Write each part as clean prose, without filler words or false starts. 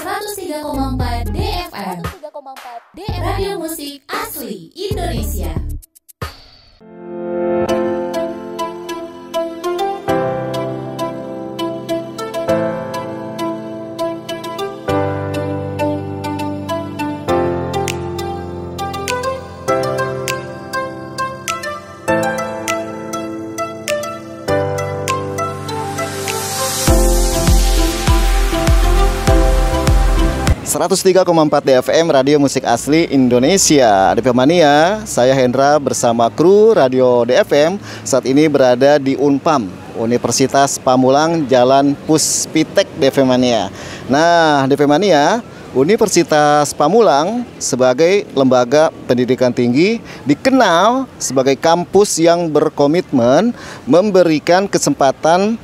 103,4 DFM Radio Musik Asli Indonesia. ...103,4 DFM Radio Musik Asli Indonesia. DFM Mania, saya Hendra bersama kru Radio DFM saat ini berada di Unpam, Universitas Pamulang, Jalan Puspitek, DFM Mania. Nah, DFM Mania, Universitas Pamulang sebagai lembaga pendidikan tinggi dikenal sebagai kampus yang berkomitmen memberikan kesempatan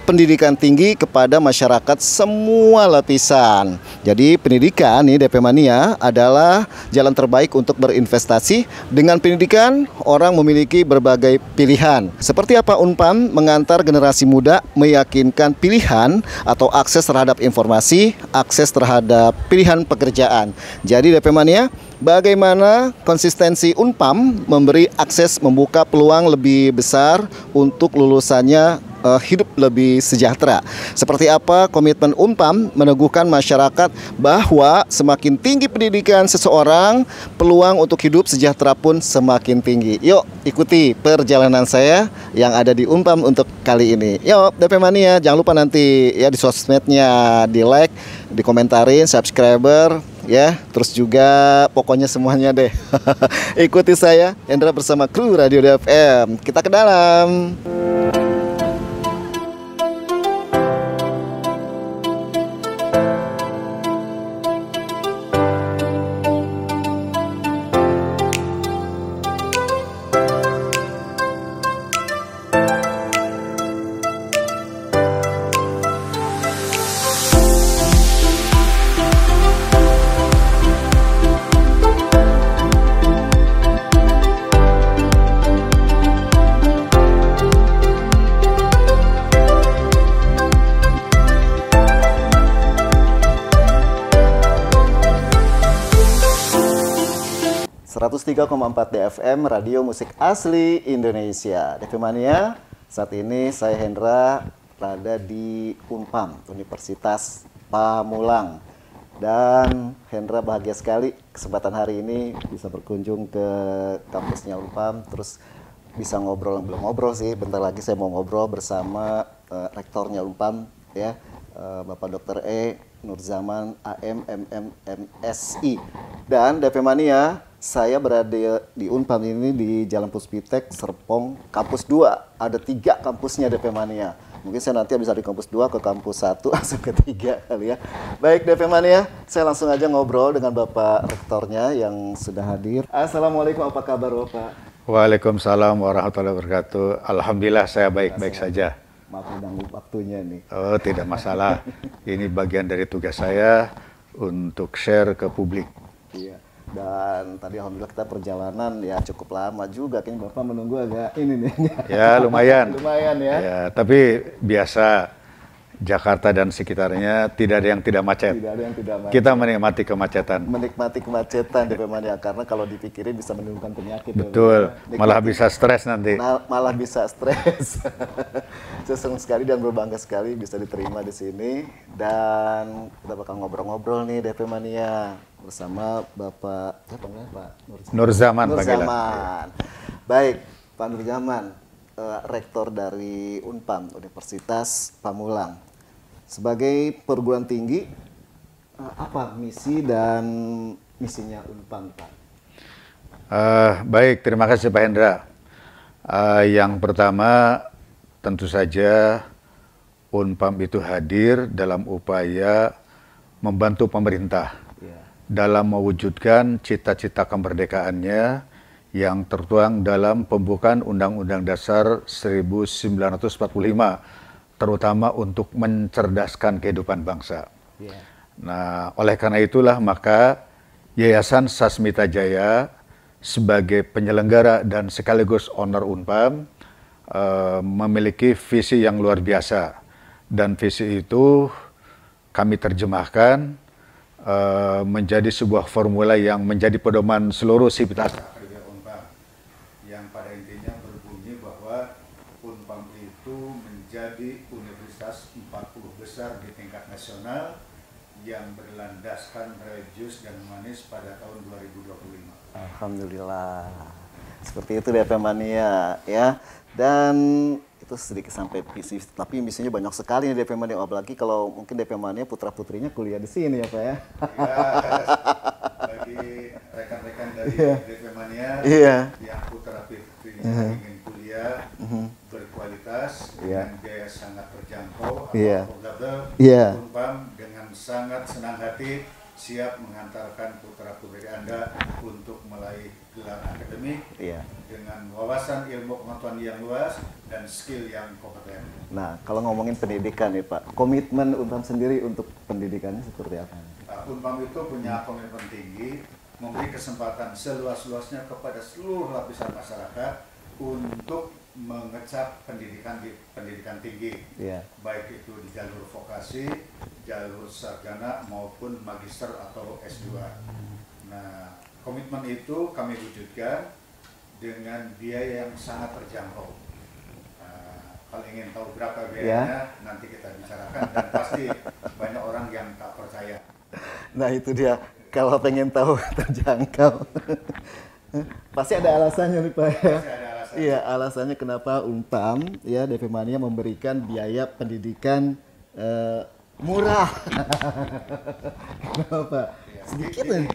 pendidikan tinggi kepada masyarakat semua lapisan. Jadi pendidikan nih DFM Mania adalah jalan terbaik untuk berinvestasi. Dengan pendidikan, orang memiliki berbagai pilihan. Seperti apa Unpam mengantar generasi muda meyakinkan pilihan atau akses terhadap informasi, akses terhadap pilihan pekerjaan. Jadi DFM Mania, bagaimana konsistensi Unpam memberi akses membuka peluang lebih besar untuk lulusannya hidup lebih sejahtera. Seperti apa komitmen Unpam meneguhkan masyarakat bahwa semakin tinggi pendidikan seseorang, peluang untuk hidup sejahtera pun semakin tinggi. Yuk ikuti perjalanan saya yang ada di Unpam untuk kali ini. Yuk DFM Mania, jangan lupa nanti ya di sosmednya di like, dikomentarin, subscriber ya, terus juga pokoknya semuanya deh. Ikuti saya Hendra bersama kru Radio DFM. Kita ke dalam. .4 DFM Radio Musik Asli Indonesia. DFM Mania, saat ini saya Hendra berada di Unpam, Universitas Pamulang. Dan Hendra bahagia sekali kesempatan hari ini bisa berkunjung ke kampusnya Unpam, terus bisa ngobrol, belum ngobrol sih, bentar lagi saya mau ngobrol bersama rektornya Unpam ya, Bapak Dr. E. Nurzaman AM MM MSI. Dan DFM Mania, saya berada di Unpam ini di Jalan Puspitek, Serpong, kampus 2. Ada 3 kampusnya DFM Mania. Mungkin saya nanti bisa di kampus 2 ke kampus 1 langsung ke 3 kali ya. Baik DFM Mania, saya langsung aja ngobrol dengan Bapak Rektornya yang sudah hadir. Assalamualaikum, apa kabar Bapak? Waalaikumsalam warahmatullahi wabarakatuh. Alhamdulillah saya baik-baik saja. Maaf mengganggu waktunya nih. Oh, tidak masalah. Ini bagian dari tugas saya untuk share ke publik. Iya. Dan tadi alhamdulillah kita perjalanan ya cukup lama juga. Kayaknya Bapak menunggu agak ini nih. Ya, lumayan. Lumayan ya. Ya, tapi biasa Jakarta dan sekitarnya tidak ada yang tidak macet. Tidak ada yang tidak macet. Kita menikmati kemacetan. Menikmati kemacetan DFM Mania, karena kalau dipikirin bisa menimbulkan penyakit. Betul. Malah bisa stres nanti. Malah bisa stres. Saya senang sekali dan berbangga sekali bisa diterima di sini, dan kita bakal ngobrol-ngobrol nih DFM Mania bersama Bapak Nurzaman. Baik, Pak Nurzaman, rektor dari Unpam, Universitas Pamulang. Sebagai perguruan tinggi, apa misi dan misinya Unpam, Pak? Baik, terima kasih Pak Hendra. Yang pertama, tentu saja Unpam itu hadir dalam upaya membantu pemerintah dalam mewujudkan cita-cita kemerdekaannya yang tertuang dalam pembukaan Undang-Undang Dasar 1945, terutama untuk mencerdaskan kehidupan bangsa. Nah, oleh karena itulah maka Yayasan Sasmita Jaya sebagai penyelenggara dan sekaligus owner Unpam memiliki visi yang luar biasa, dan visi itu kami terjemahkan menjadi sebuah formula yang menjadi pedoman seluruh sivitas akademia Unpam, yang pada intinya berbunyi bahwa Unpam itu menjadi universitas 40 besar di tingkat nasional yang berlandaskan religius dan humanis pada tahun 2025. Alhamdulillah. Seperti itu DP Mania ya. Dan itu sedikit sampai misi, tapi misinya banyak sekali nih DP Mania, apalagi kalau mungkin DP Mania putra-putrinya kuliah di sini ya Pak ya. Bagi rekan-rekan dari DP Mania yang putra-putrinya ingin kuliah berkualitas dengan biaya sangat terjangkau atau affordable, Unpam dengan sangat senang hati siap mengantarkan putra-putri Anda untuk meraih gelar akademik dengan wawasan ilmu pengetahuan yang luas dan skill yang kompeten. Nah, kalau ngomongin pendidikan nih Pak, komitmen Unpam sendiri untuk pendidikannya seperti apa? Unpam itu punya komitmen tinggi, memberi kesempatan seluas-luasnya kepada seluruh lapisan masyarakat untuk mengecap pendidikan tinggi, baik itu di jalur vokasi, jalur sarjana maupun magister atau S2. Nah, komitmen itu kami wujudkan dengan biaya yang sangat terjangkau. Kalau ingin tahu berapa biayanya, nanti kita bicarakan, dan pasti banyak orang yang tak percaya. Nah itu dia, kalau pengen tahu terjangkau, pasti ada alasannya nih Pak ya. Iya, alasannya kenapa Unpam ya DP Mania memberikan biaya pendidikan murah. Kenapa? Sedikit nih.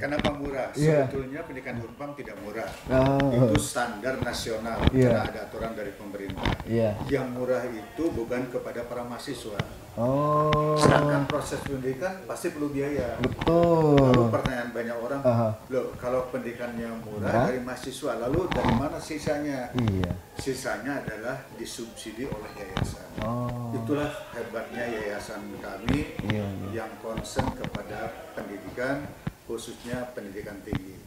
Kenapa murah? Sebetulnya pendidikan Unpam tidak murah. Itu standar nasional karena ada aturan dari pemerintah. Yang murah itu beban kepada para mahasiswa. Sedangkan proses pendidikan pasti perlu biaya. Betul. Lalu pertanyaan banyak orang, loh kalau pendidikannya murah dari mahasiswa, lalu dari mana sisanya? Sisanya adalah disubsidi oleh yayasan. Itulah hebatnya yayasan kami yang concern kepada pendidikan, khususnya pendidikan tinggi.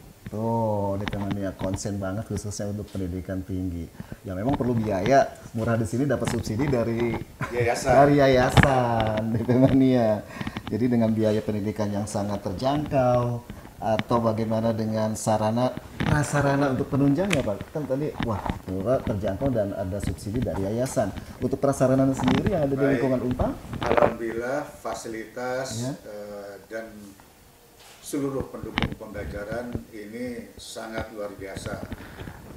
DP Mania konsen banget khususnya untuk pendidikan tinggi. Ya memang perlu biaya, murah di sini dapat subsidi dari yayasan DP Mania. Jadi dengan biaya pendidikan yang sangat terjangkau, atau bagaimana dengan prasarana untuk penunjangnya Pak? Kan tadi murah, terjangkau dan ada subsidi dari yayasan. Untuk prasarana sendiri yang ada di lingkungan Unpam? Alhamdulillah fasilitas dan seluruh pendukung pembelajaran ini sangat luar biasa.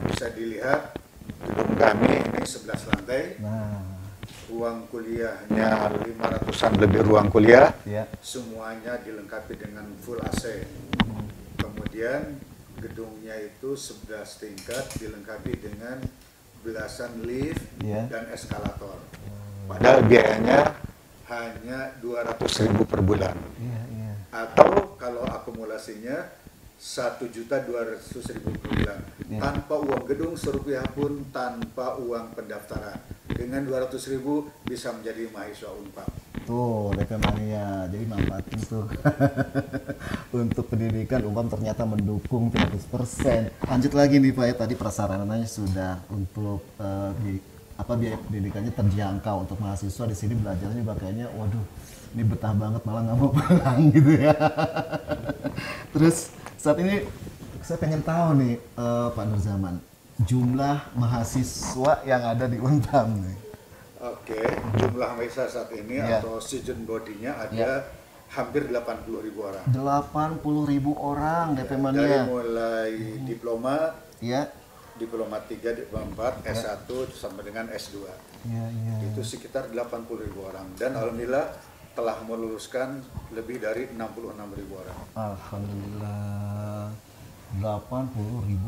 Bisa dilihat gedung kami ini 11 lantai. Ruang kuliahnya 500-an lebih ruang kuliah. Semuanya dilengkapi dengan full AC. Kemudian gedungnya itu 11 tingkat dilengkapi dengan belasan lift dan eskalator. Padahal biayanya hanya 200.000 per bulan. Atau kalau akumulasinya 1.200.000 per bulan, tanpa uang gedung serupiah pun, tanpa uang pendaftaran. Dengan 200.000 bisa menjadi mahasiswa Unpam. Tuh DP Mania, jadi manfaatin tuh. Untuk pendidikan Unpam ternyata mendukung 100%. Lanjut lagi nih Pak ya, tadi prasarananya sudah untuk biaya pendidikannya terjangkau untuk mahasiswa di sini belajarnya kayaknya waduh ini betah banget malah nggak mau pulang gitu ya. Terus saat ini saya pengen tahu nih Pak Nur Zaman, jumlah mahasiswa yang ada di Unpam nih. Oke, jumlah mahasiswa saat ini atau student body-nya ada hampir 80.000 orang. 80.000 orang DP Mania. Dari mulai diploma, diploma 3, diploma 4, S1 sampai dengan S2. Itu sekitar 80.000 orang. Dan alhamdulillah telah meluluskan lebih dari 66.000 orang. Alhamdulillah. 80.000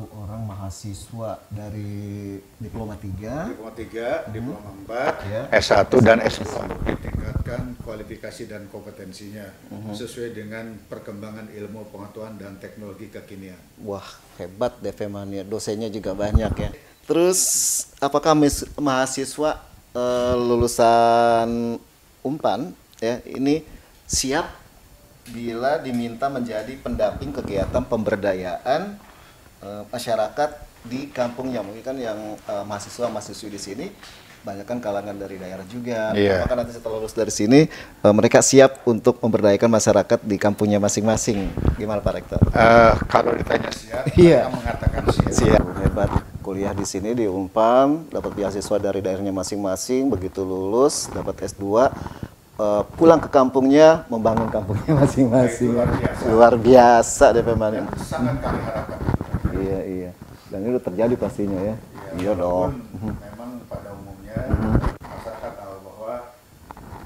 orang mahasiswa dari diploma 3, diploma 4, S1 dan S2 ditingkatkan kualifikasi dan kompetensinya sesuai dengan perkembangan ilmu pengetahuan dan teknologi kekinian. Wah, hebat DP Mania, dosennya juga banyak ya. Terus apakah mahasiswa lulusan Unpam ya ini siap bila diminta menjadi pendamping kegiatan pemberdayaan masyarakat di kampungnya? Mungkin kan yang mahasiswa-mahasiswi di sini banyak kan kalangan dari daerah juga. Iya. Apakah nanti setelah lulus dari sini mereka siap untuk memberdayakan masyarakat di kampungnya masing-masing? Gimana Pak Rektor? Kalau ditanya siap, Iya. saya mengatakan siap. Siap. Hebat. Kuliah di sini di Unpam, dapat beasiswa dari daerahnya masing-masing, begitu lulus dapat S2, pulang ke kampungnya, membangun kampungnya masing-masing. Luar biasa DP Mania. Sangat kami harapkan. Iya, iya. Dan itu terjadi pastinya ya. Iya dong. Memang pada umumnya masyarakat tahu bahwa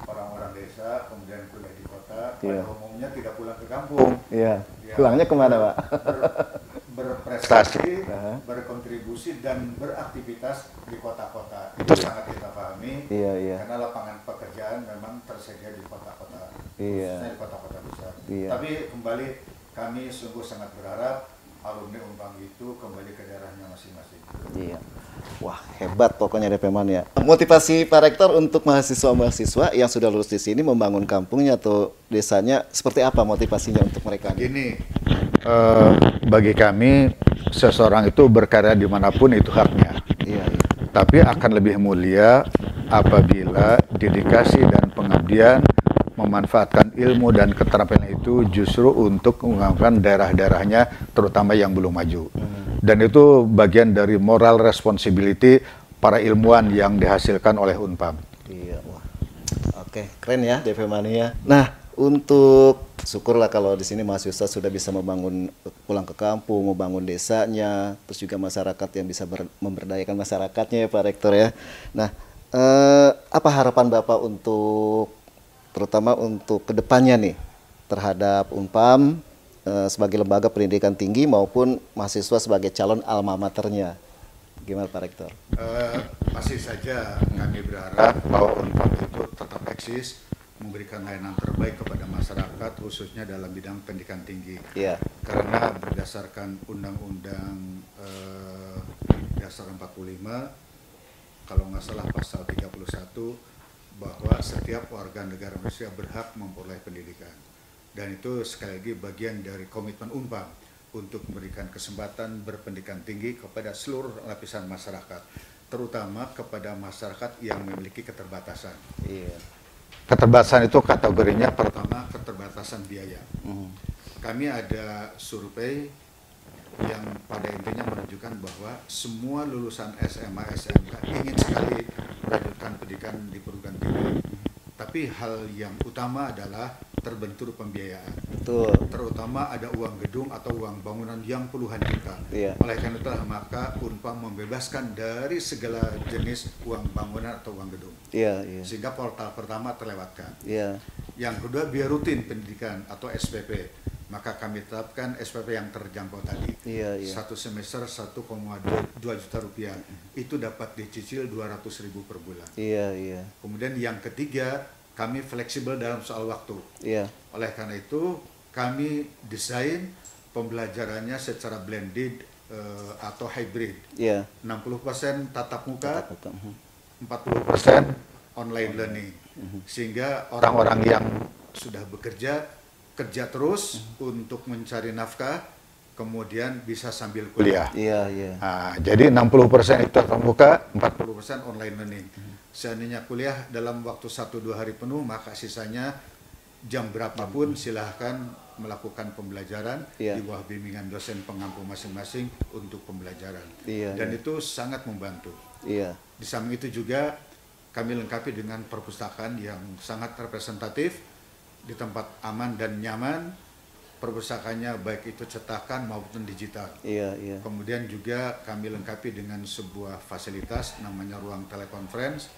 orang-orang desa kemudian kuliah di kota Iya. pada umumnya tidak pulang ke kampung. Iya. Ya, Pulangnya kemana Pak? berprestasi, Aha. berkontribusi dan beraktivitas di kota-kota. Itu sangat kita pahami. Iya, iya. Karena lapangan pekerjaan memang tersedia di kota-kota, Iya. khususnya di kota-kota besar. Iya. Tapi kembali kami sungguh sangat berharap alumni Unpam itu kembali ke daerahnya masing-masing. Iya. Wah, hebat pokoknya DP Mania. Motivasi Pak Rektor untuk mahasiswa-mahasiswa yang sudah lulus di sini membangun kampungnya atau desanya seperti apa motivasinya untuk mereka? Gini, bagi kami seseorang itu berkarya dimanapun itu haknya. Iya, iya. Tapi akan lebih mulia apabila dedikasi dan pengabdian memanfaatkan ilmu dan keterampilan itu justru untuk mengembangkan daerah-daerahnya, terutama yang belum maju. Dan itu bagian dari moral responsibility para ilmuwan yang dihasilkan oleh Unpam. Iya, wah. Oke, keren ya DP Mania. Nah, untuk syukurlah kalau di sini mahasiswa sudah bisa membangun, pulang ke kampung, membangun desanya, terus juga masyarakat yang bisa memberdayakan masyarakatnya ya Pak Rektor ya. Nah, apa harapan Bapak untuk terutama untuk kedepannya nih terhadap Unpam sebagai lembaga pendidikan tinggi maupun mahasiswa sebagai calon alma maternya? Gimana Pak Rektor? Masih saja kami berharap bahwa Unpam itu tetap eksis, memberikan layanan terbaik kepada masyarakat khususnya dalam bidang pendidikan tinggi. Iya. Karena berdasarkan Undang-Undang Dasar 45, kalau nggak salah pasal 31, bahwa setiap warga negara Indonesia berhak memperoleh pendidikan. Dan itu sekali lagi bagian dari komitmen Unpam untuk memberikan kesempatan berpendidikan tinggi kepada seluruh lapisan masyarakat, terutama kepada masyarakat yang memiliki keterbatasan. Iya. Keterbatasan itu kategorinya Pertama, keterbatasan biaya. Kami ada survei yang pada intinya menunjukkan bahwa semua lulusan SMA, SMK ingin sekali melanjutkan pendidikan di perguruan tinggi. Tapi hal yang utama adalah terbentur pembiayaan. Betul. Terutama ada uang gedung atau uang bangunan yang puluhan juta. Iya. Oleh karena itulah maka Unpam membebaskan dari segala jenis uang bangunan atau uang gedung. Iya, iya. Sehingga portal pertama terlewatkan. Iya. Yang kedua, biaya rutin pendidikan atau SPP. Maka kami tetapkan SPP yang terjangkau tadi. Iya, iya. Satu semester 1,2 juta rupiah. Itu dapat dicicil 200.000 per bulan. Iya, iya. Kemudian yang ketiga, kami fleksibel dalam soal waktu. Iya. Oleh karena itu, kami desain pembelajarannya secara blended atau hybrid. Iya. 60% tatap muka, Tatap muka. 40% online learning. Sehingga orang-orang yang sudah bekerja, kerja terus untuk mencari nafkah, kemudian bisa sambil kuliah. Iya, iya. Nah, jadi 60% itu tatap muka, 40% online learning. Seandainya kuliah dalam waktu 1-2 hari penuh, maka sisanya jam berapapun silahkan melakukan pembelajaran Iya. di bawah bimbingan dosen pengampu masing-masing untuk pembelajaran. Iya, Dan iya. itu sangat membantu. Iya. Di samping itu juga kami lengkapi dengan perpustakaan yang sangat representatif di tempat aman dan nyaman. Perpustakaannya baik itu cetakan maupun digital. Iya, iya. Kemudian juga kami lengkapi dengan sebuah fasilitas namanya ruang telekonferensi,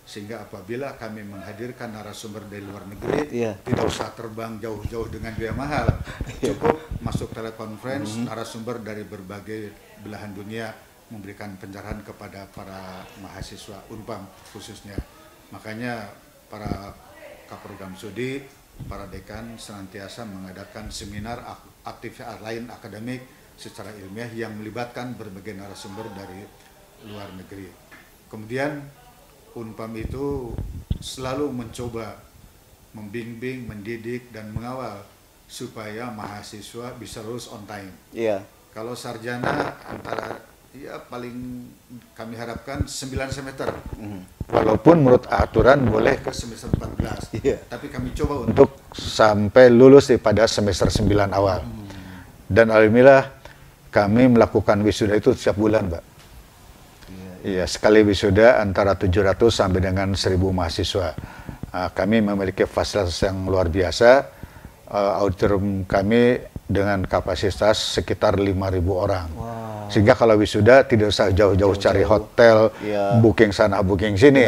sehingga apabila kami menghadirkan narasumber dari luar negeri, Iya. tidak usah terbang jauh-jauh dengan biaya mahal. Cukup masuk telekonferensi, narasumber dari berbagai belahan dunia memberikan pencerahan kepada para mahasiswa Unpam khususnya. Makanya para Kaprogram Studi, para dekan senantiasa mengadakan seminar aktivitas lain akademik secara ilmiah yang melibatkan berbagai narasumber dari luar negeri. Kemudian Unpam itu selalu mencoba membimbing, mendidik, dan mengawal supaya mahasiswa bisa lulus on time. Iya. Kalau sarjana antara Ya paling kami harapkan 9 semester. Walaupun menurut aturan boleh Ke semester 14. Iya. Tapi kami coba untuk sampai lulus pada semester 9 awal. Dan alhamdulillah kami melakukan wisuda itu setiap bulan, Mbak. Iya, sekali wisuda antara 700 sampai dengan 1000 mahasiswa. Kami memiliki fasilitas yang luar biasa. Auditorium kami dengan kapasitas sekitar 5.000 orang. Sehingga kalau wisuda tidak usah jauh-jauh cari hotel, booking sana, booking sini.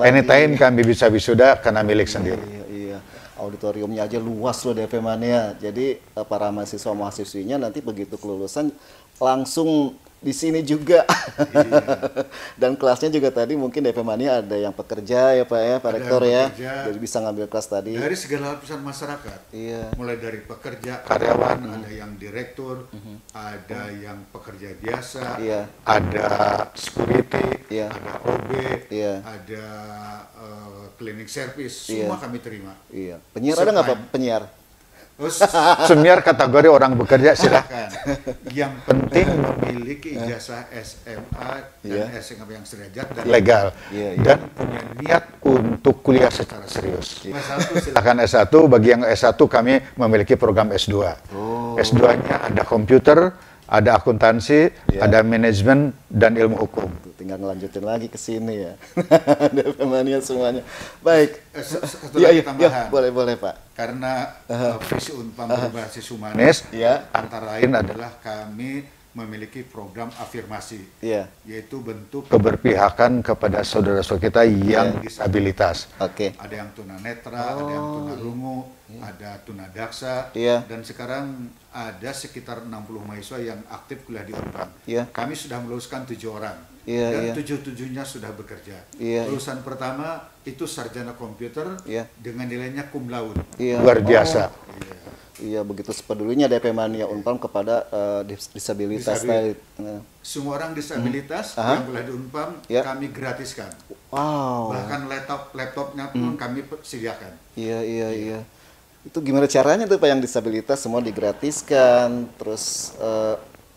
Anytime kami bisa wisuda karena milik sendiri. Iya. Auditoriumnya aja luas loh DP Mania. Jadi para mahasiswa-mahasiswinya nanti begitu kelulusan langsung di sini juga. Dan kelasnya juga tadi mungkin DP Mania ada yang pekerja ya Pak ya, Pak Rektor ya. Jadi bisa ngambil kelas tadi. Dari segala lapisan masyarakat. Iya. Mulai dari pekerja, karyawan, ada yang direktur, ada yang pekerja biasa, Ada security, ada OB, Iya. ada cleaning service, semua kami terima. Iya. Penyiar ada nggak Pak? Penyiar? Terus Semiar kategori orang bekerja silakan. yang penting memiliki ijazah SMA dan SMA yang sederajat dan Legal. Iya. Dan punya niat untuk kuliah secara serius. S1 Silakan S1, bagi yang S1 kami memiliki program S2. S2-nya ada komputer, ada akuntansi, ada manajemen, dan ilmu hukum. Tinggal ngelanjutin lagi ke sini ya. DP Mania semuanya. Baik. satu lagi tambahan. Boleh Pak. Karena visi Unpam berbasis humanis, antara lain adalah kami memiliki program afirmasi, yaitu bentuk Keberpihakan kepada saudara-saudara kita yang disabilitas. Ada yang tunanetra, ada yang tunarungu, ada tunadaksa, dan sekarang ada sekitar 60 mahasiswa yang aktif kuliah di Unpam. Kami sudah meluluskan 7 orang, dan 7-7-nya sudah bekerja. Lulusan pertama itu sarjana komputer dengan nilainya cum laude. Luar biasa. Iya, begitu sepedulinya DP Mania Unpam kepada disabilitas. Semua orang disabilitas yang kuliah di Unpam kami gratiskan. Bahkan laptopnya pun kami sediakan. Iya. Itu gimana caranya tuh Pak yang disabilitas semua digratiskan, terus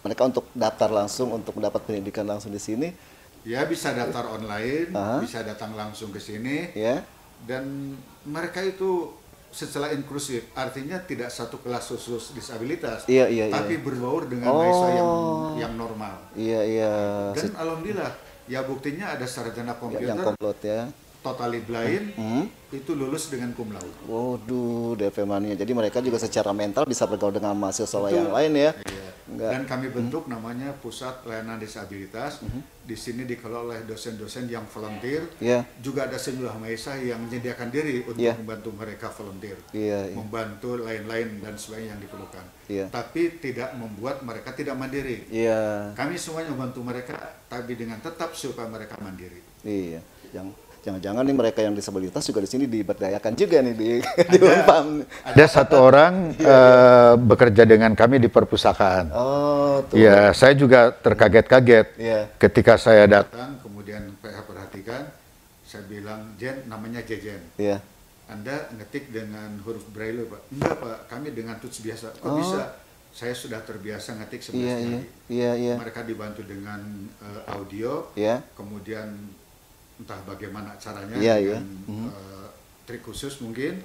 mereka untuk daftar langsung untuk mendapat pendidikan langsung di sini? Ya bisa daftar online, bisa datang langsung ke sini, dan mereka itu secara inklusif, artinya tidak satu kelas khusus disabilitas, tapi berbaur dengan mahasiswa yang normal. Dan alhamdulillah, ya buktinya ada sarjana komputer yang komplot totally blind, itu lulus dengan cum laude. Waduh, DP Mania. Jadi mereka juga secara mental bisa bergaul dengan mahasiswa yang lain ya. Dan kami bentuk namanya Pusat Layanan Disabilitas. Di sini dikelola oleh dosen-dosen yang volunteer. Juga ada sejumlah mahasiswa yang menyediakan diri untuk membantu mereka volunteer, membantu lain-lain dan sebagainya yang diperlukan. Tapi tidak membuat mereka tidak mandiri. Kami semuanya membantu mereka, tapi dengan tetap supaya mereka mandiri. Jangan-jangan nih mereka yang disabilitas juga di sini diberdayakan juga nih di Unpam. Ada satu orang bekerja dengan kami di perpustakaan. Ya, saya juga terkaget-kaget ketika saya datang. Kemudian saya perhatikan, saya bilang, Jen, namanya Jejen. Anda ngetik dengan huruf braille, Pak? Enggak, Pak, kami dengan tuts biasa. Kok bisa? Saya sudah terbiasa ngetik 11 kali. Mereka dibantu dengan audio, kemudian entah bagaimana caranya dengan trik khusus mungkin.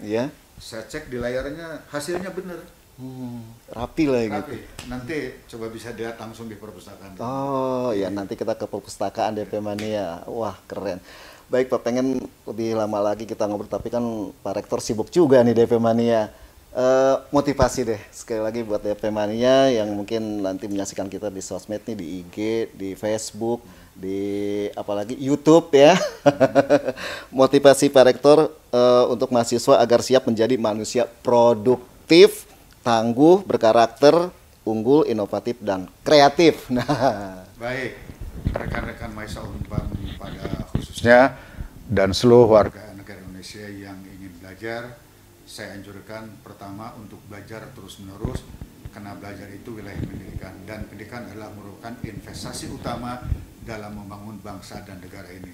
Saya cek di layarnya, hasilnya benar. Rapi lah gitu. Nanti coba bisa dilihat langsung di perpustakaan. Nanti kita ke perpustakaan DP Mania. Wah, keren. Baik Pak, pengen lebih lama lagi kita ngobrol, tapi kan Pak Rektor sibuk juga nih DP Mania. Motivasi deh sekali lagi buat DP Mania yang mungkin nanti menyaksikan kita di sosmed nih, di IG, di Facebook, di apalagi YouTube ya. Motivasi Pak Rektor untuk mahasiswa agar siap menjadi manusia produktif, tangguh, berkarakter, unggul, inovatif, dan kreatif. Baik, rekan-rekan mahasiswa Unpam pada khususnya dan seluruh warga negara Indonesia yang ingin belajar, saya anjurkan pertama untuk belajar terus-menerus, karena belajar itu wilayah pendidikan, dan pendidikan adalah merupakan investasi utama dalam membangun bangsa dan negara ini.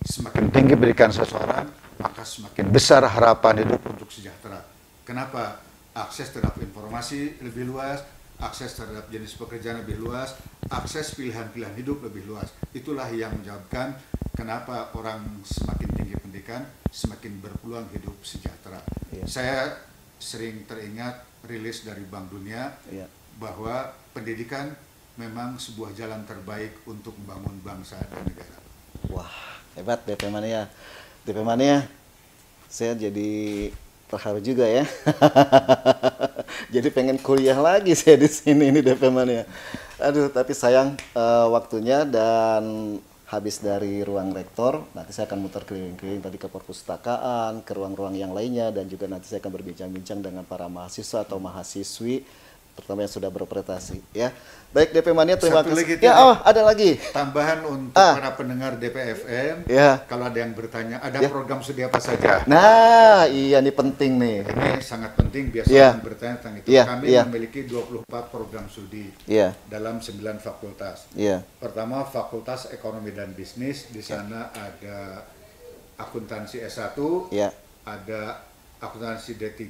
Semakin tinggi pendidikan seseorang, maka semakin besar harapan hidup untuk sejahtera. Kenapa? Akses terhadap informasi lebih luas, akses terhadap jenis pekerjaan lebih luas, akses pilihan-pilihan hidup lebih luas. Itulah yang menjawabkan kenapa orang semakin tinggi pendidikan, semakin berpeluang hidup sejahtera. Saya sering teringat rilis dari Bank Dunia bahwa pendidikan memang sebuah jalan terbaik untuk membangun bangsa dan negara. Wah, hebat DP Mania. DP Mania, saya jadi terharu juga ya. Jadi pengen kuliah lagi saya di sini ini DP Mania. Aduh, tapi sayang waktunya dan habis dari ruang rektor, nanti saya akan muter keliling-keliling tadi ke perpustakaan, ke ruang-ruang yang lainnya, dan juga nanti saya akan berbincang-bincang dengan para mahasiswa atau mahasiswi, terutama yang sudah berprestasi ya. Baik DP Mania, terima kasih. Ya, ada lagi tambahan untuk para pendengar DPFM. Kalau ada yang bertanya, ada program studi apa saja? Nah, iya ini penting nih. Ini sangat penting, biasanya yang bertanya tentang itu. Kami memiliki 24 program studi dalam 9 fakultas. Pertama, Fakultas Ekonomi dan Bisnis, di sana ada akuntansi S1, ada akuntansi D3,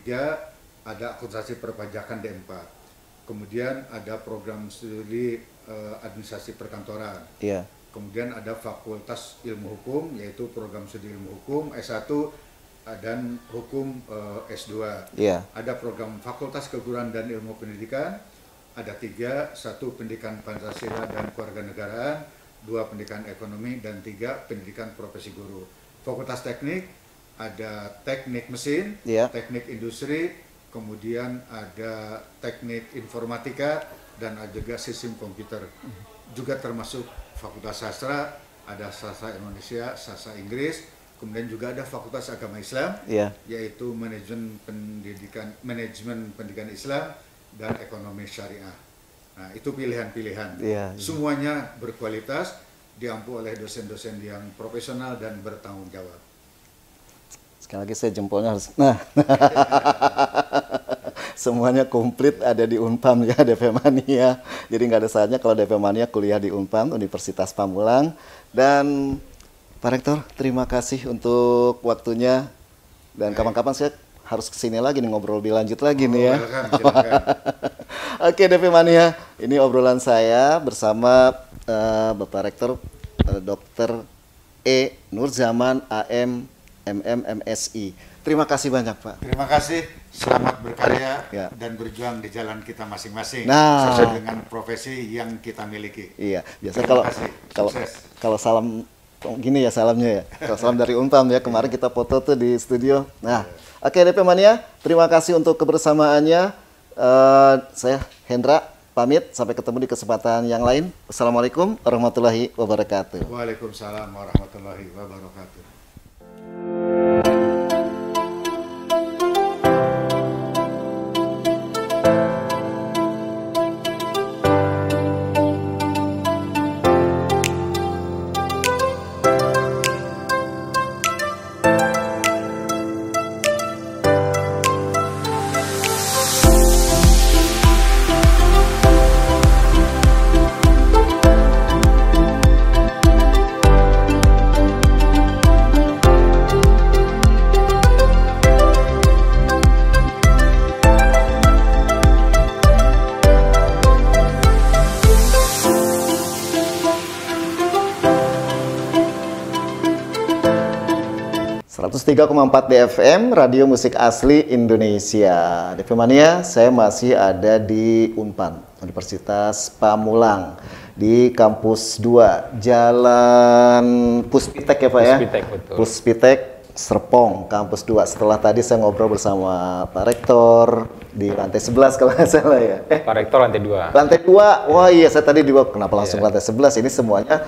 ada akuntansi perpajakan D4. Kemudian ada program studi administrasi perkantoran. Kemudian ada Fakultas Ilmu Hukum, yaitu program studi ilmu hukum S1 dan hukum S2. Ada program Fakultas Keguruan dan Ilmu Pendidikan, ada 3, 1 pendidikan Pancasila dan Kewarganegaraan, 2 pendidikan ekonomi, dan 3 pendidikan profesi guru. Fakultas Teknik ada teknik mesin, teknik industri, kemudian ada teknik informatika, dan ada juga sistem komputer. Juga termasuk Fakultas Sastra, ada Sastra Indonesia, Sastra Inggris, kemudian juga ada Fakultas Agama Islam, yaitu manajemen pendidikan Islam dan ekonomi syariah. Nah, itu pilihan-pilihan. Semuanya berkualitas, diampu oleh dosen-dosen yang profesional dan bertanggung jawab. Sekali lagi saya jempolnya harus, semuanya komplit ada di Unpam ya DP Mania. Jadi nggak ada salahnya kalau DP Mania kuliah di Unpam, Universitas Pamulang. Dan Pak Rektor, terima kasih untuk waktunya. Dan kapan-kapan saya harus kesini lagi nih, ngobrol lebih lanjut lagi nih ya. Oke DP Mania, ini obrolan saya bersama Bapak Rektor Dr. E. Nurzaman AM MMSI. Terima kasih banyak Pak. Terima kasih, selamat berkarya dan berjuang di jalan kita masing-masing sesuai dengan profesi yang kita miliki. Iya, biasa kalau salam gini ya salamnya ya. Kalau salam dari Unpam ya, kemarin kita foto tuh di studio. Nah, oke DP Mania, terima kasih untuk kebersamaannya. Saya Hendra pamit, sampai ketemu di kesempatan yang lain. Assalamualaikum warahmatullahi wabarakatuh. Waalaikumsalam warahmatullahi wabarakatuh. 103,4 DFM, Radio Musik Asli Indonesia. DP Mania, saya masih ada di Unpam, Universitas Pamulang, di kampus 2, Jalan Puspitek ya Pak ya? Puspitek, betul. Puspitek, Serpong, kampus 2. Setelah tadi saya ngobrol bersama Pak Rektor di lantai 11 kalau nggak salah ya. Pak Rektor lantai 2. Lantai 2, wah iya saya tadi kenapa langsung lantai 11? Ini semuanya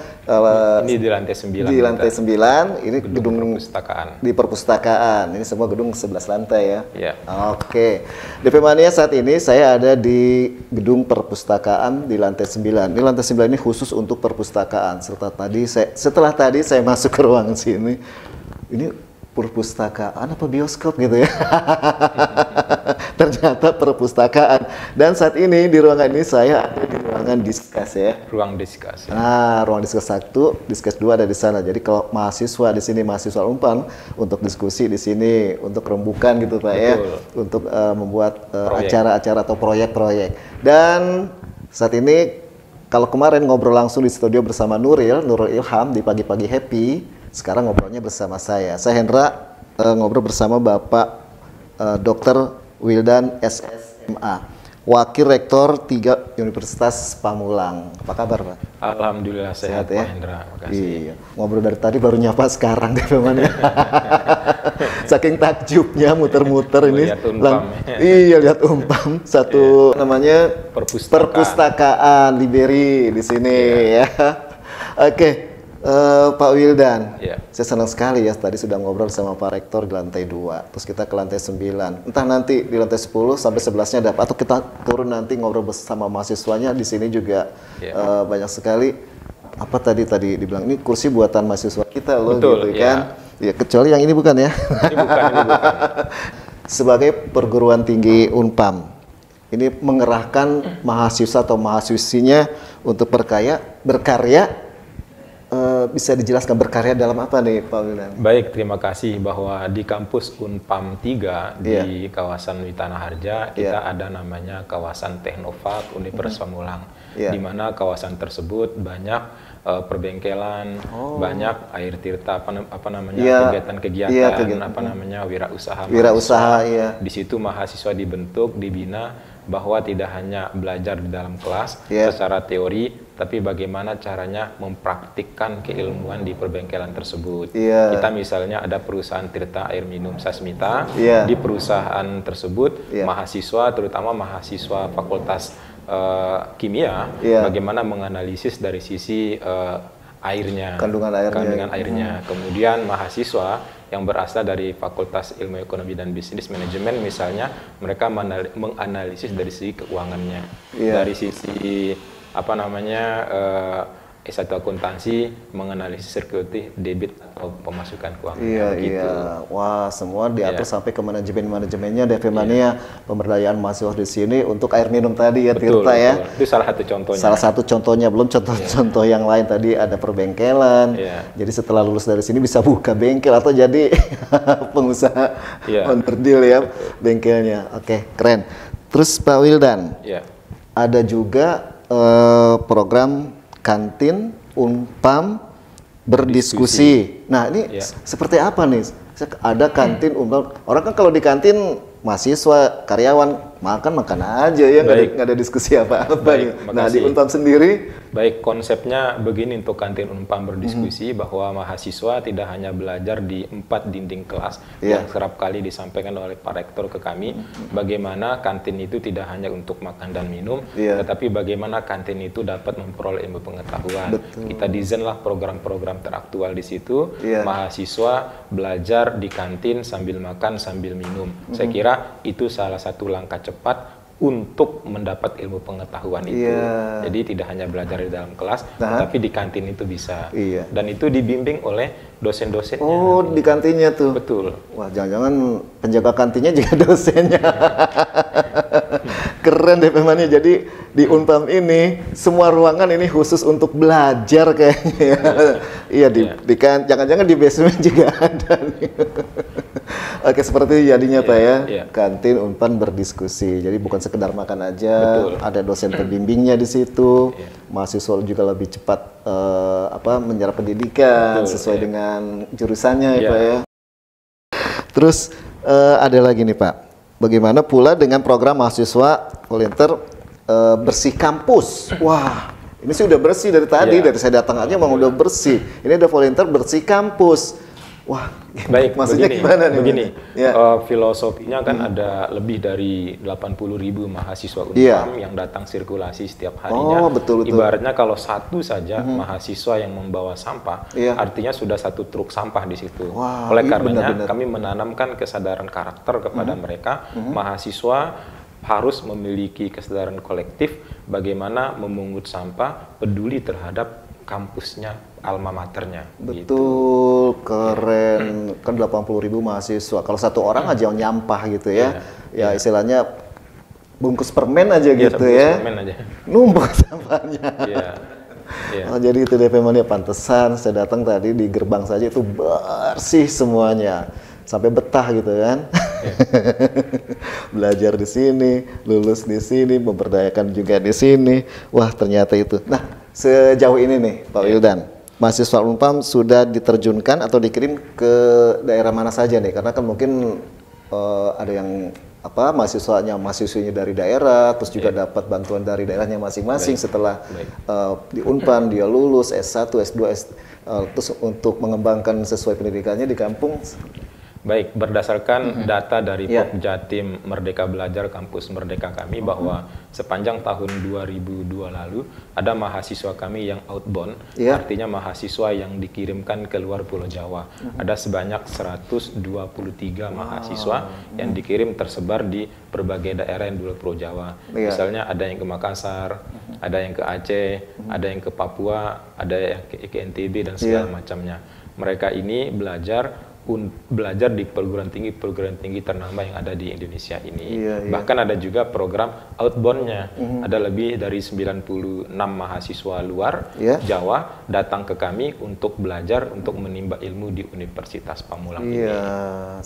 ini di lantai 9. Di lantai 9, ini gedung perpustakaan. Di perpustakaan, ini semua gedung 11 lantai ya. Iya. Oke, DP Mania saat ini saya ada di gedung perpustakaan di lantai 9. Ini lantai 9 ini khusus untuk perpustakaan. Setelah tadi saya masuk ke ruangan sini, ini perpustakaan apa bioskop gitu ya. Ternyata perpustakaan. Dan saat ini di ruangan ini saya ada di ruangan ruangan diskus ya. Ruang diskus. Nah, ruang diskus 1, diskus 2 ada di sana. Jadi kalau mahasiswa di sini, mahasiswa Unpam untuk diskusi di sini, untuk rembukan gitu Pak ya, untuk membuat acara-acara atau proyek-proyek. Dan saat ini kalau kemarin ngobrol langsung di studio bersama Nuril Ilham di Pagi-Pagi Happy, sekarang ngobrolnya bersama saya. Saya Hendra, ngobrol bersama Bapak Dr. Wildan SSMA, Wakil Rektor 3 Universitas Pamulang. Apa kabar Pak? Alhamdulillah sehat ya? Pak Hendra, makasih. Iya, ngobrol dari tadi baru nyapa sekarang deh teman ya. Saking takjubnya muter-muter ini. Lihat Unpam. Iya, lihat Unpam. Satu namanya Perpustakaan Liberi di sini ya. Oke. Pak Wildan, saya senang sekali ya tadi sudah ngobrol sama Pak Rektor di lantai 2, terus kita ke lantai 9. Entah nanti di lantai 10 sampai 11-nya dapat, atau kita turun nanti ngobrol bersama mahasiswanya di sini juga banyak sekali. Apa tadi dibilang ini kursi buatan mahasiswa kita loh. Betul, gitu kan? Ya kecuali yang ini bukan ya. Ini bukan. Sebagai perguruan tinggi Unpam, ini mengerahkan mahasiswa atau mahasiswinya untuk berkarya. Bisa dijelaskan berkarya dalam apa nih Pak Wildan? Baik, terima kasih bahwa di kampus Unpam 3 di kawasan Witana Harja kita ada namanya kawasan Teknopark Universitas Pamulang, di mana kawasan tersebut banyak perbengkelan, banyak air tirta, kegiatan-kegiatan, wirausaha. Di situ mahasiswa dibentuk, dibina bahwa tidak hanya belajar di dalam kelas secara teori, tapi bagaimana caranya mempraktikkan keilmuan di perbengkelan tersebut. Kita misalnya ada perusahaan tirta air minum Sasmita, di perusahaan tersebut mahasiswa, terutama mahasiswa Fakultas Kimia, bagaimana menganalisis dari sisi airnya, kandungan airnya. Kemudian mahasiswa yang berasal dari Fakultas Ilmu Ekonomi dan Bisnis Manajemen misalnya, mereka menganalisis dari sisi keuangannya, dari sisi S1 akuntansi menganalisis security debit atau pemasukan keuangan. Wah, semua diatur sampai ke manajemennya, Devemania, pemberdayaan mahasiswa di sini untuk air minum tadi ya, Tirta ya. Itu salah satu contohnya. Salah satu contohnya, belum contoh-contoh yang lain tadi ada perbengkelan. Jadi setelah lulus dari sini bisa buka bengkel atau jadi pengusaha onderdil ya bengkelnya. Oke, keren. Terus Pak Wildan, ada juga program kantin Unpam berdiskusi. Nah ini seperti apa nih? Ada kantin Unpam. Orang kan kalau di kantin mahasiswa, karyawan makan aja ya, nggak ada diskusi apa-apa. Nah di Unpam sendiri? Baik, konsepnya begini untuk kantin Unpam berdiskusi, bahwa mahasiswa tidak hanya belajar di 4 dinding kelas yang kerap kali disampaikan oleh Pak Rektor ke kami, bagaimana kantin itu tidak hanya untuk makan dan minum, tetapi bagaimana kantin itu dapat memperoleh ilmu pengetahuan. Kita desainlah program-program teraktual di situ, mahasiswa belajar di kantin sambil makan sambil minum. Saya kira itu salah satu langkah cepat untuk mendapat ilmu pengetahuan itu. Jadi tidak hanya belajar di dalam kelas, tapi di kantin itu bisa. Dan itu dibimbing oleh dosen-dosennya. Oh, di kantinnya tuh? Betul. Wah, jangan-jangan penjaga kantinnya juga dosennya. Keren deh memangnya. Jadi di Unpam ini semua ruangan ini khusus untuk belajar kayaknya. Jangan-jangan di basement juga ada nih. Oke, seperti jadinya Pak ya. Kantin Unpam berdiskusi. Jadi bukan sekedar makan aja, ada dosen pembimbingnya di situ. Mahasiswa juga lebih cepat menyerap pendidikan sesuai dengan jurusannya ya Pak ya. Terus ada lagi nih Pak. Bagaimana pula dengan program mahasiswa volunteer bersih kampus? Wah, ini sih udah bersih dari tadi, dari saya datang aja emang udah bersih. Ini ada volunteer bersih kampus. Wah, baik, maksudnya gimana nih? Begini, filosofinya kan ada lebih dari 80.000 mahasiswa Unpam yang datang sirkulasi setiap harinya. Betul. Ibaratnya kalau satu saja mahasiswa yang membawa sampah, artinya sudah satu truk sampah di situ. Oleh karenanya kami menanamkan kesadaran karakter kepada mereka, mahasiswa harus memiliki kesadaran kolektif bagaimana memungut sampah, peduli terhadap kampusnya, alma maternya. Betul, keren. Kan 80.000 mahasiswa. Kalau satu orang aja yang nyampah gitu ya. Ya istilahnya bungkus permen aja gitu ya. Permen aja. Numpuk sampahnya. Iya. Iya. Oh, jadi itu DP Mania, pantesan saya datang tadi di gerbang saja itu bersih semuanya. Sampai betah gitu kan. Yeah. Belajar di sini, lulus di sini, memberdayakan juga di sini. Wah, ternyata itu. Nah, sejauh ini nih Pak Wildan, mahasiswa Unpam sudah diterjunkan atau dikirim ke daerah mana saja nih? Karena kan mungkin ada yang mahasiswinya dari daerah, terus juga dapat bantuan dari daerahnya masing-masing setelah di Unpam dia lulus S1, S2, terus untuk mengembangkan sesuai pendidikannya di kampung. Baik, berdasarkan data dari Jatim Merdeka Belajar Kampus Merdeka kami bahwa sepanjang tahun 2002 lalu ada mahasiswa kami yang outbound, artinya mahasiswa yang dikirimkan ke luar Pulau Jawa. Ada sebanyak 123 mahasiswa yang dikirim tersebar di berbagai daerah yang di luar Pulau Jawa. Misalnya ada yang ke Makassar, ada yang ke Aceh, ada yang ke Papua, ada yang ke NTB dan segala macamnya. Mereka ini belajar di perguruan tinggi ternama yang ada di Indonesia ini. Bahkan ada juga program outbound-nya. Ada lebih dari 96 mahasiswa luar Jawa datang ke kami untuk belajar, untuk menimba ilmu di Universitas Pamulang ini.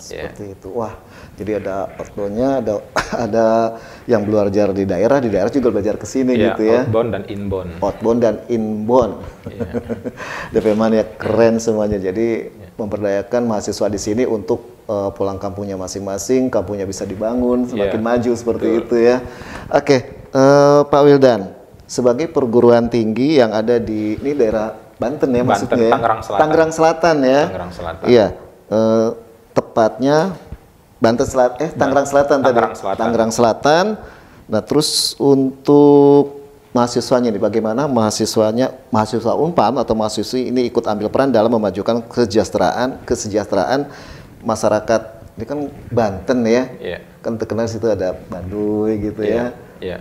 Seperti itu. Wah, jadi ada outbound-nya, ada yang belajar di daerah juga belajar ke sini gitu ya. Outbound dan inbound. Outbound dan inbound. DP Mania keren semuanya. Jadi memperdayakan mahasiswa di sini untuk pulang kampungnya masing-masing, kampungnya bisa dibangun, semakin maju seperti itu ya. Oke, Pak Wildan, sebagai perguruan tinggi yang ada di ini daerah Banten ya, maksudnya Tangerang Selatan. Tangerang Selatan ya. Tangerang Selatan. Iya, tepatnya Banten Selatan, Tangerang Selatan tadi. Tangerang Selatan. Nah, terus untuk mahasiswanya nih, bagaimana mahasiswa Unpam atau mahasiswi ini ikut ambil peran dalam memajukan kesejahteraan masyarakat. Ini kan Banten ya, kan terkenal situ ada Baduy gitu ya. Ya,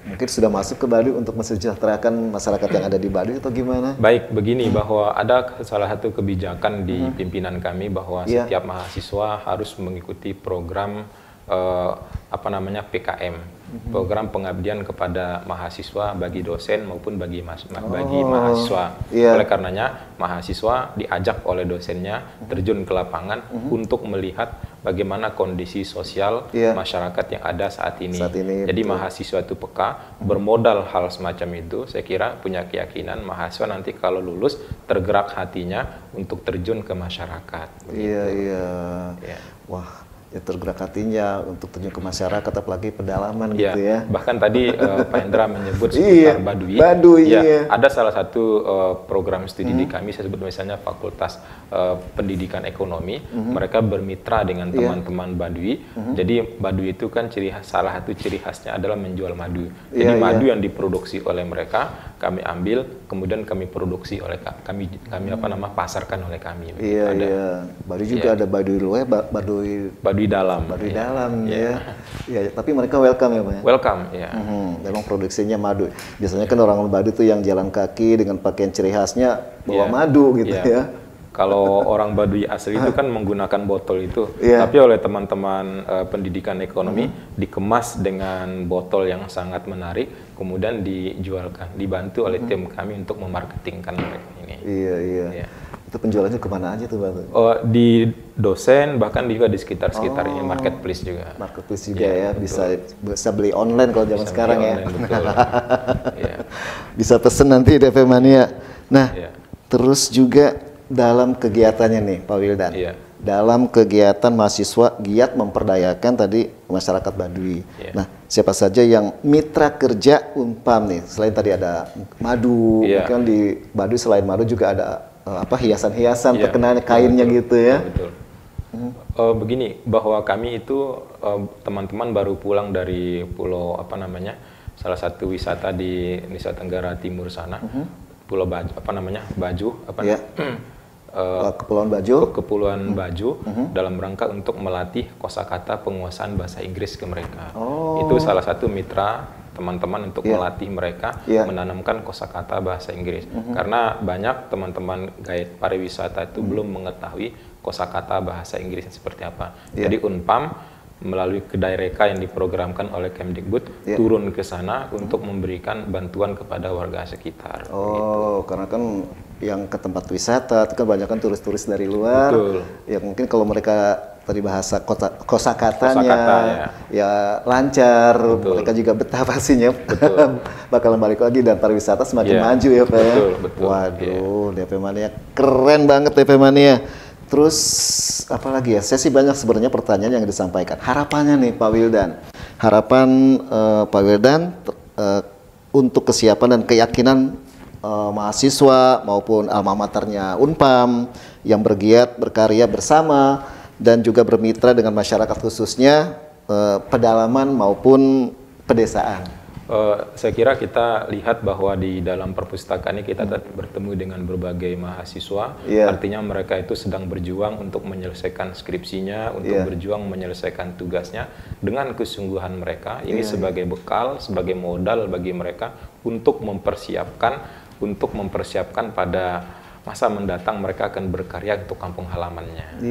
mungkin sudah masuk ke Baduy untuk mensejahterakan masyarakat yang ada di Baduy atau gimana? Baik, begini bahwa ada salah satu kebijakan di pimpinan kami bahwa setiap mahasiswa harus mengikuti program PKM. Program pengabdian kepada mahasiswa bagi dosen maupun bagi mahasiswa. Oleh karenanya mahasiswa diajak oleh dosennya terjun ke lapangan untuk melihat bagaimana kondisi sosial masyarakat yang ada saat ini. Jadi mahasiswa itu peka, bermodal hal semacam itu, saya kira punya keyakinan mahasiswa nanti kalau lulus tergerak hatinya untuk terjun ke masyarakat. Wah, ya tergerak hatinya untuk terjun ke masyarakat, apalagi pedalaman gitu ya. Bahkan tadi Pak Hendra menyebut seputar Baduy. Ada salah satu program studi di kami, saya sebut misalnya Fakultas Pendidikan Ekonomi. Mereka bermitra dengan teman-teman Baduy. Jadi Baduy itu kan salah satu ciri khasnya adalah menjual madu. Jadi madu yang diproduksi oleh mereka kami ambil, kemudian kami produksi oleh kami pasarkan oleh kami. Baduy juga ada Baduy luar, Baduy dalam. Tapi mereka welcome ya Pak? Welcome, ya. Memang produksinya madu. Biasanya kan orang Baduy itu yang jalan kaki dengan pakaian ciri khasnya bawa madu gitu ya. Kalau orang Baduy asli itu kan menggunakan botol itu, tapi oleh teman-teman pendidikan ekonomi dikemas dengan botol yang sangat menarik, kemudian dijualkan, dibantu oleh tim kami untuk memarketingkan mereka ini. Itu penjualannya kemana aja tuh Pak? Di dosen, bahkan juga di sekitar-sekitar ini, marketplace juga. Marketplace juga ya, bisa beli online kalau zaman sekarang ya. Betul. Bisa pesen nanti DP Mania. Nah, terus juga dalam kegiatannya nih Pak Wildan, dalam kegiatan mahasiswa giat memperdayakan tadi masyarakat Baduy. Nah, siapa saja yang mitra kerja Unpam nih? Selain tadi ada madu, kan di Baduy selain madu juga ada hiasan-hiasan terkenal kainnya gitu ya. Betul. Begini, bahwa kami itu teman-teman baru pulang dari pulau salah satu wisata di Nusa Tenggara Timur sana, Pulau Kepulauan Bajo, dalam rangka untuk melatih kosakata penguasaan bahasa Inggris ke mereka. Itu salah satu mitra teman-teman untuk melatih mereka menanamkan kosakata bahasa Inggris. Karena banyak teman-teman guide pariwisata itu belum mengetahui kosakata bahasa Inggrisnya seperti apa. Jadi Unpam melalui kedai reka yang diprogramkan oleh Kemdikbud turun ke sana untuk memberikan bantuan kepada warga sekitar. Oh, karena kan yang ke tempat wisata itu kan banyak kan turis-turis dari luar. Betul. Ya mungkin kalau mereka tadi bahasa kosakatanya ya lancar, betul. Mereka juga betah pastinya. Bakalan balik lagi dan pariwisata semakin maju ya Pak ya. Betul. Waduh, DP Mania keren banget DP Mania. Terus apa lagi ya? Saya sih banyak sebenarnya pertanyaan yang disampaikan. Harapannya nih Pak Wildan. Harapan Pak Wildan untuk kesiapan dan keyakinan mahasiswa maupun alma maternya Unpam yang bergiat berkarya bersama dan juga bermitra dengan masyarakat khususnya pedalaman maupun pedesaan. Saya kira kita lihat bahwa di dalam perpustakaan ini kita bertemu dengan berbagai mahasiswa, artinya mereka itu sedang berjuang untuk menyelesaikan skripsinya, untuk berjuang menyelesaikan tugasnya dengan kesungguhan mereka. Ini sebagai bekal, sebagai modal bagi mereka untuk mempersiapkan pada masa mendatang mereka akan berkarya untuk kampung halamannya.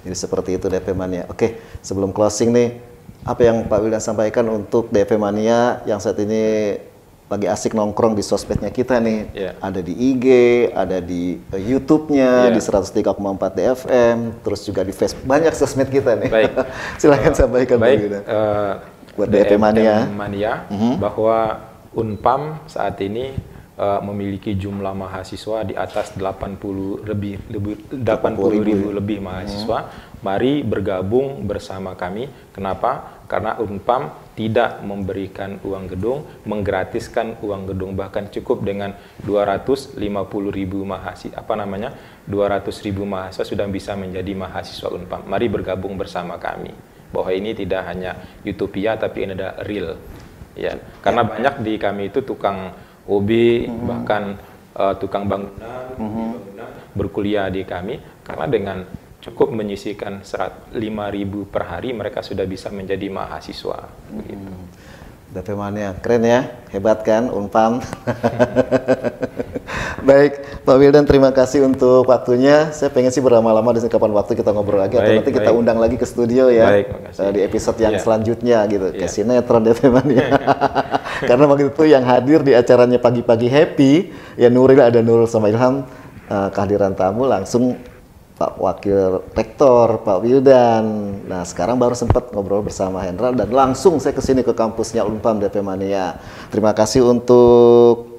Jadi seperti itu DP Mania. Oke, sebelum closing nih, apa yang Pak Wildan sampaikan untuk DP Mania yang saat ini lagi asik nongkrong di sosmednya kita nih, ada di IG, ada di YouTube-nya, di 103,4 DFM, terus juga di Facebook, banyak sosmed kita nih. Baik. Silakan sampaikan Pak Wildan. Buat DP Mania, bahwa Unpam saat ini memiliki jumlah mahasiswa di atas 80.000 lebih mahasiswa. Mari bergabung bersama kami. Kenapa? Karena Unpam tidak memberikan uang gedung, menggratiskan uang gedung, bahkan cukup dengan 250.000 mahasiswa, 200.000 mahasiswa sudah bisa menjadi mahasiswa Unpam. Mari bergabung bersama kami. Bahwa ini tidak hanya utopia, tapi ini ada real. Ya, karena banyak di kami itu tukang OB, bahkan tukang bangunan, berkuliah di kami, karena dengan cukup menyisihkan 5.000 per hari mereka sudah bisa menjadi mahasiswa. Begitu. DP Mania, keren ya, hebat kan Unpam. Baik, Pak Wildan, terima kasih untuk waktunya. Saya pengen sih berlama-lama di kapan waktu kita ngobrol lagi, atau nanti kita undang lagi ke studio ya, di episode yang selanjutnya gitu, ke sinetron DP Mania. Karena waktu itu yang hadir di acaranya Pagi-Pagi Happy, ya Nuril, ada Nurul sama Ilham, kehadiran tamu langsung Pak Wakil Rektor, Pak Wildan. Nah, sekarang baru sempat ngobrol bersama Hendra dan langsung saya kesini ke kampusnya Unpam DP Mania. Terima kasih untuk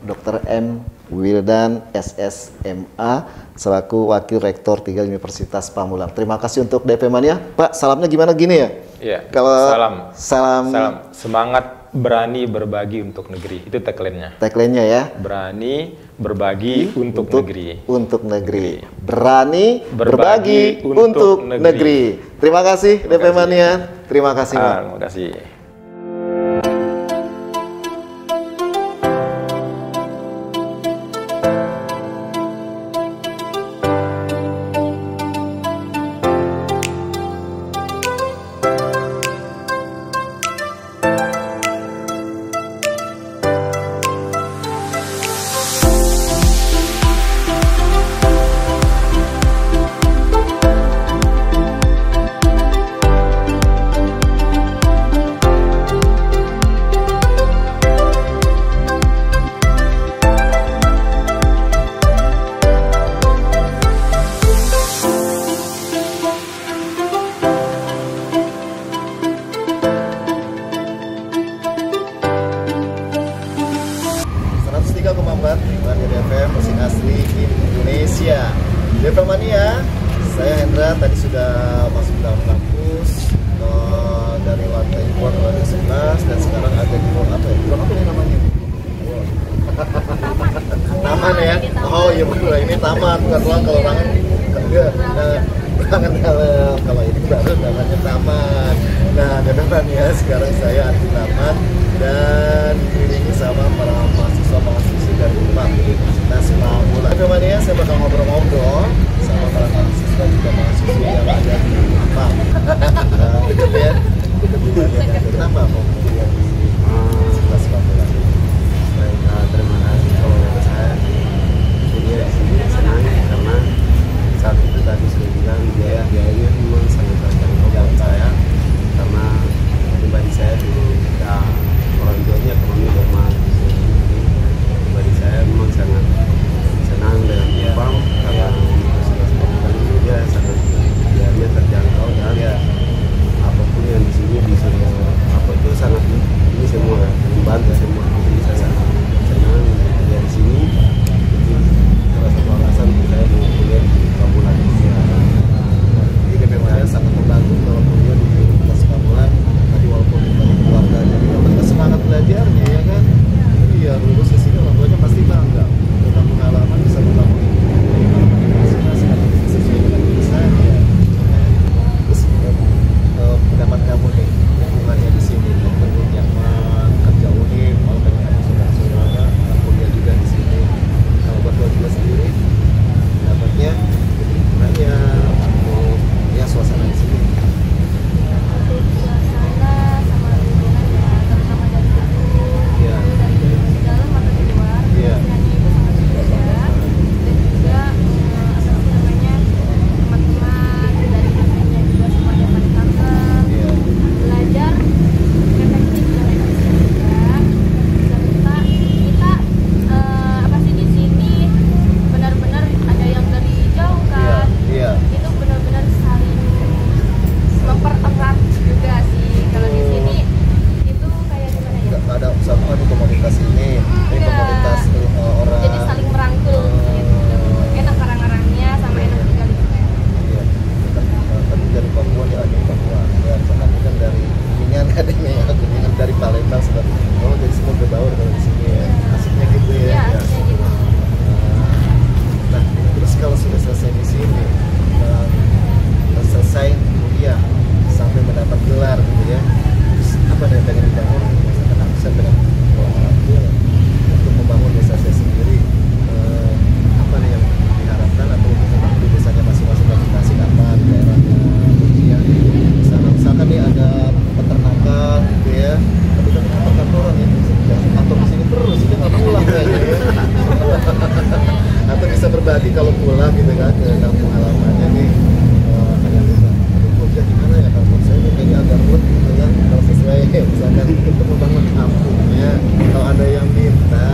Dr. M. Wildan SSMA selaku Wakil Rektor 3 Universitas Pamulang. Terima kasih untuk DP Mania. Pak, salamnya gimana gini ya? Iya. Kalau salam semangat berani berbagi untuk negeri. Itu tagline-nya. Tagline-nya ya. Berani berbagi untuk negeri. Untuk negeri. Berani berbagi untuk negeri. Terima kasih DP Mania. Terima kasih, Pak. Terima kasih. 103,4 Radio DFM, musik asli Indonesia. DFM Mania, saya Hendra tadi sudah masuk dalam kampus dari lantai 4 ke lantai 11 dan sekarang ada di ruang apa ya? Ruang apa ini namanya? Taman ya? Oh iya betul, ini taman, bukan ruang. Kalau ruangan ruangan dalam, kalau ini baru namanya taman. Nah, teman-teman ya, sekarang saya ada di taman dan dikelilingi sama para mahasiswa-mahasiswi dari Universitas Pamulang. Teman-teman ya, saya bakal ngobrol-ngobrol sama para mahasiswa juga mahasiswi yang ada di Unpam. Deket ya? Kenapa mau kuliah di Universitas Pamulang? Terima kasih. Kalau saya kuliah di sini senang karena saat itu tadi saya bilang biayanya memang sangat terjangkau. akademi aku dengar dari Palembang seperti jadi semua berbaur kalau di sini ya. Asiknya gitu ya. Iya, asiknya gitu. Nah, terus kalau sudah selesai di sini, selesai kuliah sampai mendapat gelar gitu ya. Terus apa yang pengen dibangun? Misalkan aku saya pengen untuk membangun desa saya sendiri. Apa nih yang diharapkan atau memang di desanya masing-masing aplikasi apa di daerahnya ya. Misalkan nih ada peternakan gitu ya, tapi kan perkantoran ya, jangan kantor di sini terus, ini nggak pulang kayaknya ya. Atau bisa berbagi kalau pulang gitu kan ke kampung halamannya nih, kayak bisa, aduh ya gimana ya kampung saya ini kayaknya agak ruwet gitu kan, kalau sesuai misalkan untuk membangun kampungnya, kalau ada yang minta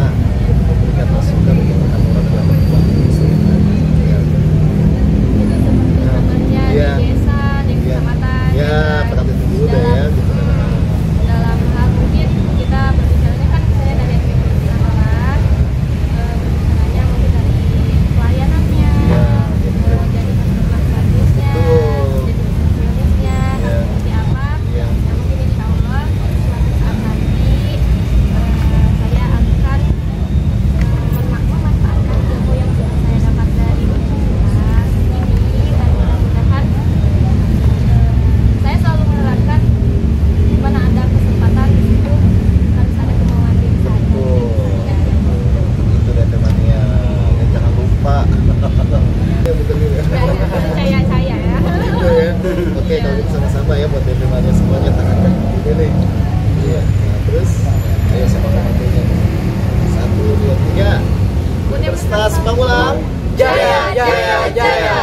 untuk memberikan masukan untuk perkantoran yang bagus ya. Di desa, di kecamatan, ya, pada itu dulu deh ya gitu. Dalam hal mungkin kita berbicaranya kan saya dari FPP Kantoran, berbicaranya mungkin dari pelayanannya, jadi customer service-nya, jadi service-nya, seperti apa, ya mungkin insya Allah suatu saat nanti saya akan memanfaatkan ilmu yang sudah saya dapat dari universitas ini, dan mudah-mudahan saya selalu menerapkan di mana ada kesempatan di situ harus ada kemauan diri saya. Itu deh temannya, ya, jangan lupa. Ya betul ya. Percaya saya ya. Gitu ya. Oke, kalau gitu sama-sama ya buat temannya semuanya tangan kaki nih. Iya. Nah, terus ayo sama temannya. 1, 2, 3. Universitas Pamulang. Jaya, jaya, jaya.